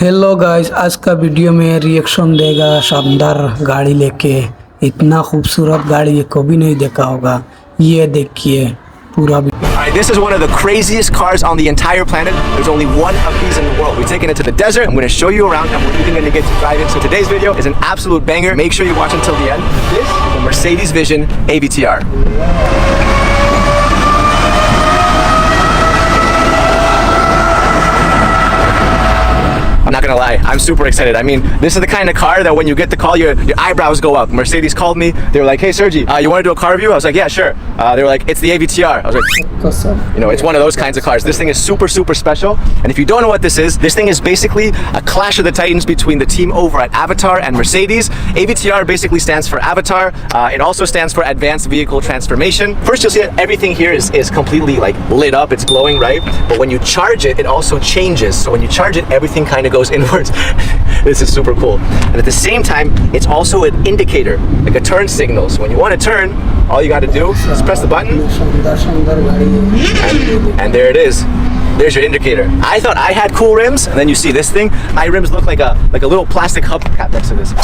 Hello guys, आज का video में रिएक्शन देगा शानदार गाड़ी लेके। इतना खूबसूरत गाड़ी कभी नहीं देखा होगा। ये देखिए पूरा Alright, this is one of the craziest cars on the entire planet. There's only one of these in the world. We've taken it to the desert. I'm going to show you around and we're even going to get to drive it. So today's video is an absolute banger. Make sure you watch until the end. This is the Mercedes Vision AVTR. I'm not gonna lie, I'm super excited. I mean, this is the kind of car that when you get the call, your eyebrows go up. Mercedes called me. They were like, "Hey, Sergi, you want to do a car review?" I was like, "Yeah, sure." They were like, "It's the AVTR." I was like, you know, it's one of those kinds of cars. This thing is super, super special. And if you don't know what this thing is basically a clash of the titans between the team over at AVTR and Mercedes. AVTR basically stands for Avatar. It also stands for Advanced Vehicle Transformation. First, you'll see that everything here is completely like lit up. It's glowing, right? But when you charge it, it also changes. So when you charge it, everything kind of goes inwards. This is super cool. And at the same time, it's also an indicator, like a turn signal. So when you want to turn, all you got to do is press the button, and there it is. There's your indicator. I thought I had cool rims, and then you see this thing. My rims look like a little plastic hubcap next to this.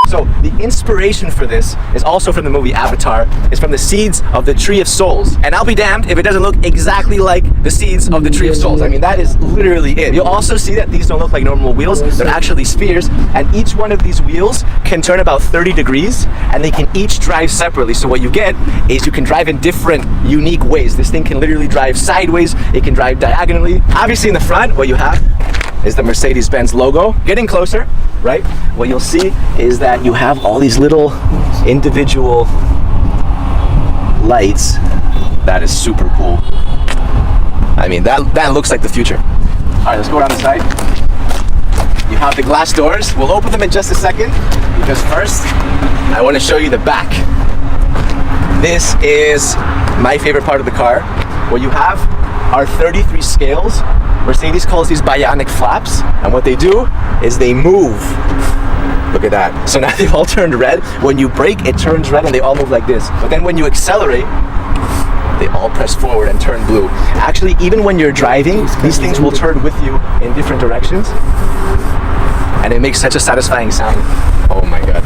So the inspiration for this is also from the movie Avatar. It's from the seeds of the Tree of Souls. And I'll be damned if it doesn't look exactly like the seeds of the Tree of Souls. I mean, that is literally it. You'll also see that these don't look like normal wheels. They're actually spheres. And each one of these wheels can turn about 30 degrees and they can each drive separately. So what you get is you can drive in different unique ways. This thing can literally drive sideways. It can drive diagonally. Obviously in the front, what you have is the Mercedes-Benz logo. Getting closer, right? What you'll see is that you have all these little individual lights. That is super cool. I mean, that looks like the future. All right, let's go around the side. You have the glass doors. We'll open them in just a second, because first, I want to show you the back. This is my favorite part of the car. What you have are 33 scales. Mercedes calls these bionic flaps, and what they do is they move. Look at that. So now they've all turned red. When you brake, it turns red and they all move like this. But then when you accelerate, they all press forward and turn blue. Actually, even when you're driving, these things will turn with you in different directions. And it makes such a satisfying sound. Oh my God.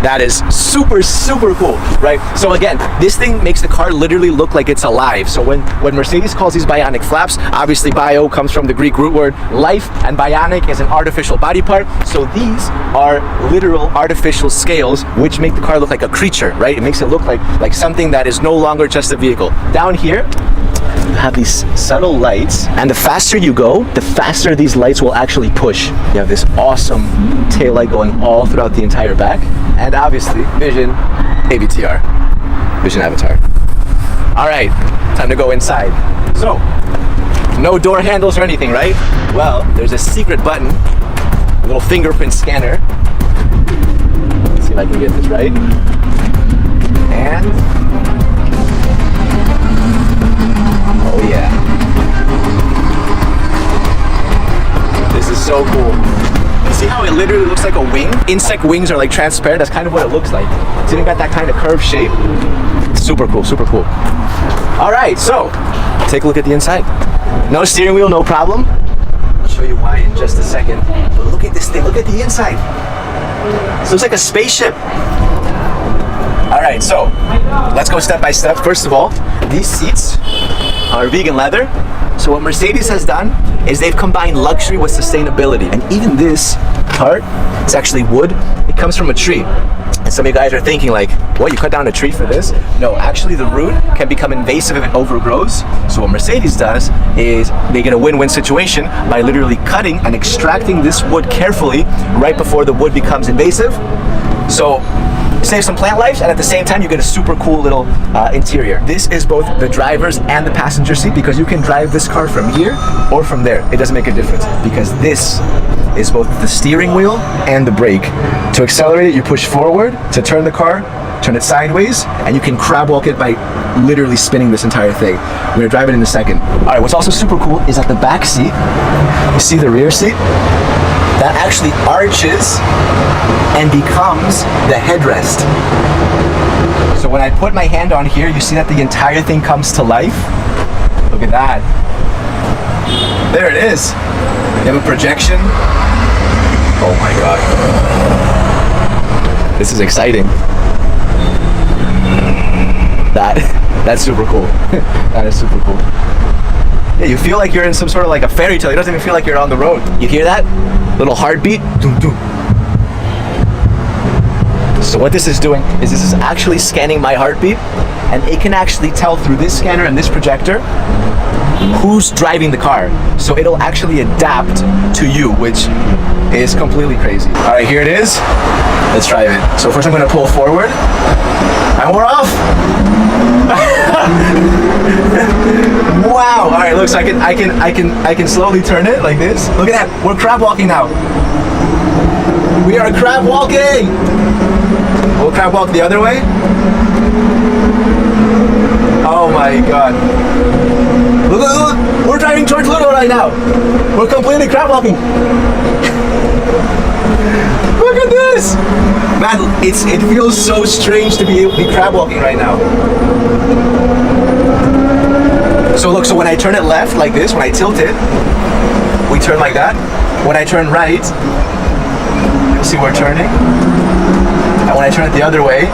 That is super, super cool, right? So again, this thing makes the car literally look like it's alive. So when Mercedes calls these bionic flaps, obviously bio comes from the Greek root word life, and bionic is an artificial body part. So these are literal artificial scales, which make the car look like a creature, right? It makes it look like something that is no longer just a vehicle. Down here, you have these subtle lights, and the faster you go, the faster these lights will actually push. You have this awesome tail light going all throughout the entire back, and obviously Vision AVTR, Vision Avatar. All right, time to go inside. So, no door handles or anything, right? Well, there's a secret button, a little fingerprint scanner. Let's see if I can get this right. And oh yeah. This is so cool. You see how it literally looks like a wing? Insect wings are like transparent. That's kind of what it looks like. It's even got that kind of curved shape. Super cool, super cool. All right, so take a look at the inside. No steering wheel, no problem. I'll show you why in just a second. But look at this thing, look at the inside. This looks like a spaceship. All right, so let's go step by step. First of all, these seats are vegan leather. So what Mercedes has done is they've combined luxury with sustainability. And even this part, it's actually wood. It comes from a tree. And some of you guys are thinking like, what, you cut down a tree for this? No, actually the root can become invasive if it overgrows. So what Mercedes does is they get a win-win situation by literally cutting and extracting this wood carefully right before the wood becomes invasive. So save some plant life, and at the same time you get a super cool little interior. This is both the driver's and the passenger seat, because you can drive this car from here or from there. It doesn't make a difference, because this is both the steering wheel and the brake. To accelerate it, you push forward. To turn the car, turn it sideways, and you can crab walk it by literally spinning this entire thing. We're gonna drive it in a second. All right, what's also super cool is at the back seat, you see the rear seat? That actually arches and becomes the headrest. So when I put my hand on here, you see that the entire thing comes to life. Look at that. There it is. You have a projection. Oh my god. This is exciting. That's super cool. That is super cool. Yeah, you feel like you're in some sort of like a fairy tale. It doesn't even feel like you're on the road. You hear that? Little heartbeat. Doom, doom. So what this is doing is this is actually scanning my heartbeat, and it can actually tell through this scanner and this projector who's driving the car. So it'll actually adapt to you, which is completely crazy. All right, here it is. Let's try it. So first I'm gonna pull forward, and we're off. Wow. All right, look, so I can slowly turn it like this. Look at that. We're crab walking now. We are crab walking. We'll crab walk the other way. Oh my god. Look, look, look. We're driving towards Ludo right now. We're completely crab walking. Look at this. Man, it feels so strange to be crab walking right now. So look, so when I turn it left like this, when I tilt it, we turn like that. When I turn right, you'll see we're turning. And when I turn it the other way,